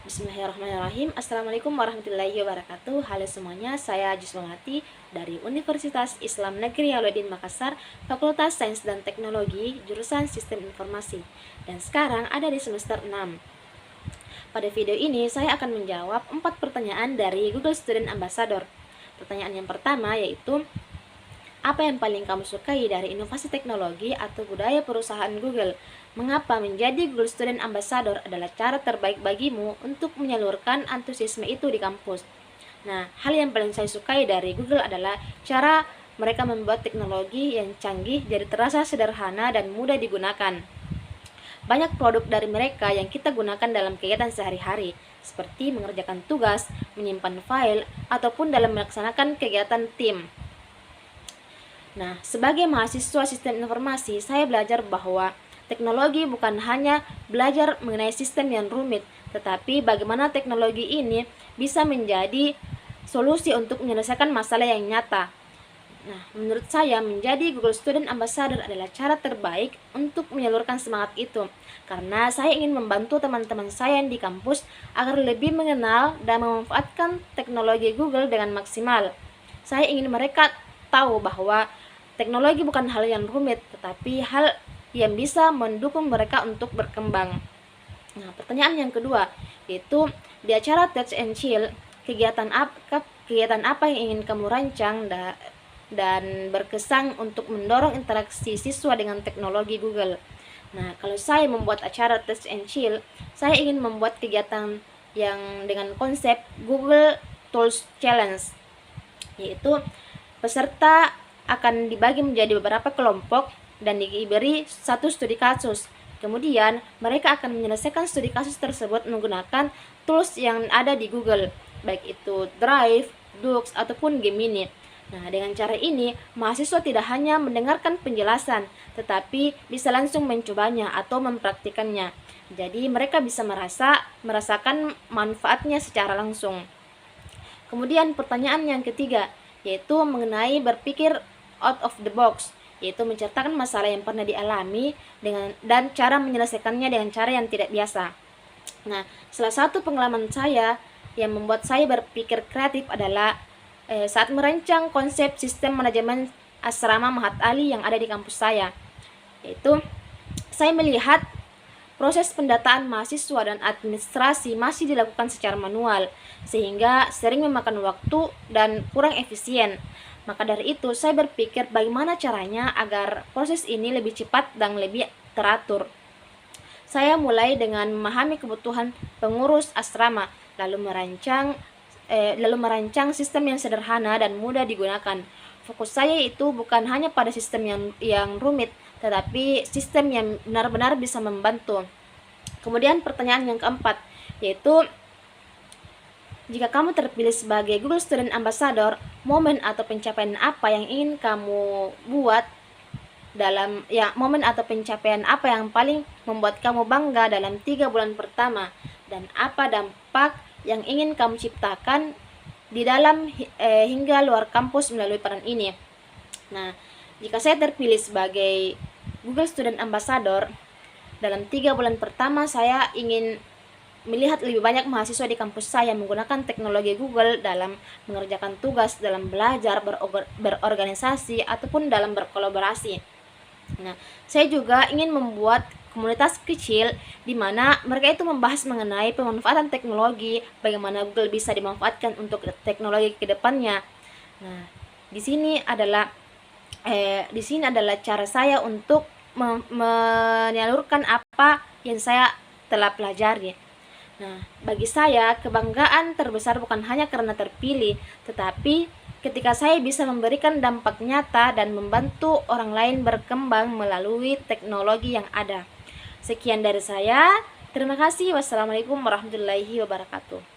Bismillahirrahmanirrahim. Assalamualaikum warahmatullahi wabarakatuh. Halo semuanya, saya Jusmawati dari Universitas Islam Negeri Alauddin Makassar, Fakultas Sains dan Teknologi, jurusan Sistem Informasi. Dan sekarang ada di semester 6. Pada video ini saya akan menjawab 4 pertanyaan dari Google Student Ambassador. Pertanyaan yang pertama yaitu, apa yang paling kamu sukai dari inovasi teknologi atau budaya perusahaan Google? Mengapa menjadi Google Student Ambassador adalah cara terbaik bagimu untuk menyalurkan antusiasme itu di kampus? Nah, hal yang paling saya sukai dari Google adalah cara mereka membuat teknologi yang canggih jadi terasa sederhana dan mudah digunakan. Banyak produk dari mereka yang kita gunakan dalam kegiatan sehari-hari, seperti mengerjakan tugas, menyimpan file, ataupun dalam melaksanakan kegiatan tim. Nah, sebagai mahasiswa sistem informasi, saya belajar bahwa teknologi bukan hanya belajar mengenai sistem yang rumit, tetapi bagaimana teknologi ini bisa menjadi solusi untuk menyelesaikan masalah yang nyata. Nah, menurut saya menjadi Google Student Ambassador adalah cara terbaik untuk menyalurkan semangat itu, karena saya ingin membantu teman-teman saya di kampus agar lebih mengenal dan memanfaatkan teknologi Google dengan maksimal. Saya ingin mereka tahu bahwa teknologi bukan hal yang rumit, tetapi hal yang bisa mendukung mereka untuk berkembang. Nah, pertanyaan yang kedua yaitu, di acara Touch and Chill, kegiatan apa yang ingin kamu rancang dan berkesan untuk mendorong interaksi siswa dengan teknologi Google? Nah, kalau saya membuat acara Touch and Chill, saya ingin membuat kegiatan yang dengan konsep Google Tools Challenge, yaitu peserta akan dibagi menjadi beberapa kelompok dan diberi satu studi kasus. Kemudian mereka akan menyelesaikan studi kasus tersebut menggunakan tools yang ada di Google, baik itu Drive, Docs, ataupun Gemini. Nah, dengan cara ini mahasiswa tidak hanya mendengarkan penjelasan, tetapi bisa langsung mencobanya atau mempraktikannya. Jadi mereka bisa merasakan manfaatnya secara langsung. Kemudian pertanyaan yang ketiga yaitu mengenai berpikir out of the box, yaitu menceritakan masalah yang pernah dialami dan cara menyelesaikannya dengan cara yang tidak biasa. Nah, salah satu pengalaman saya yang membuat saya berpikir kreatif adalah saat merancang konsep sistem manajemen asrama Mahat Ali yang ada di kampus saya. Yaitu saya melihat proses pendataan mahasiswa dan administrasi masih dilakukan secara manual, sehingga sering memakan waktu dan kurang efisien. Maka dari itu, saya berpikir bagaimana caranya agar proses ini lebih cepat dan lebih teratur. Saya mulai dengan memahami kebutuhan pengurus asrama, lalu merancang sistem yang sederhana dan mudah digunakan. Fokus saya itu bukan hanya pada sistem yang rumit, tetapi sistem yang benar-benar bisa membantu. Kemudian pertanyaan yang keempat, yaitu, jika kamu terpilih sebagai Google Student Ambassador, momen atau pencapaian apa yang ingin kamu buat momen atau pencapaian apa yang paling membuat kamu bangga dalam 3 bulan pertama, dan apa dampak yang ingin kamu ciptakan di dalam hingga luar kampus melalui peran ini? Nah, jika saya terpilih sebagai Google Student Ambassador, dalam 3 bulan pertama saya ingin melihat lebih banyak mahasiswa di kampus saya menggunakan teknologi Google dalam mengerjakan tugas, dalam belajar, berorganisasi, ataupun dalam berkolaborasi. Nah, saya juga ingin membuat komunitas kecil di mana mereka itu membahas mengenai pemanfaatan teknologi, bagaimana Google bisa dimanfaatkan untuk teknologi ke depannya. Nah, di sini adalah cara saya untuk menyalurkan apa yang saya telah pelajari. Nah, bagi saya, kebanggaan terbesar bukan hanya karena terpilih, tetapi ketika saya bisa memberikan dampak nyata dan membantu orang lain berkembang melalui teknologi yang ada. Sekian dari saya. Terima kasih. Wassalamualaikum warahmatullahi wabarakatuh.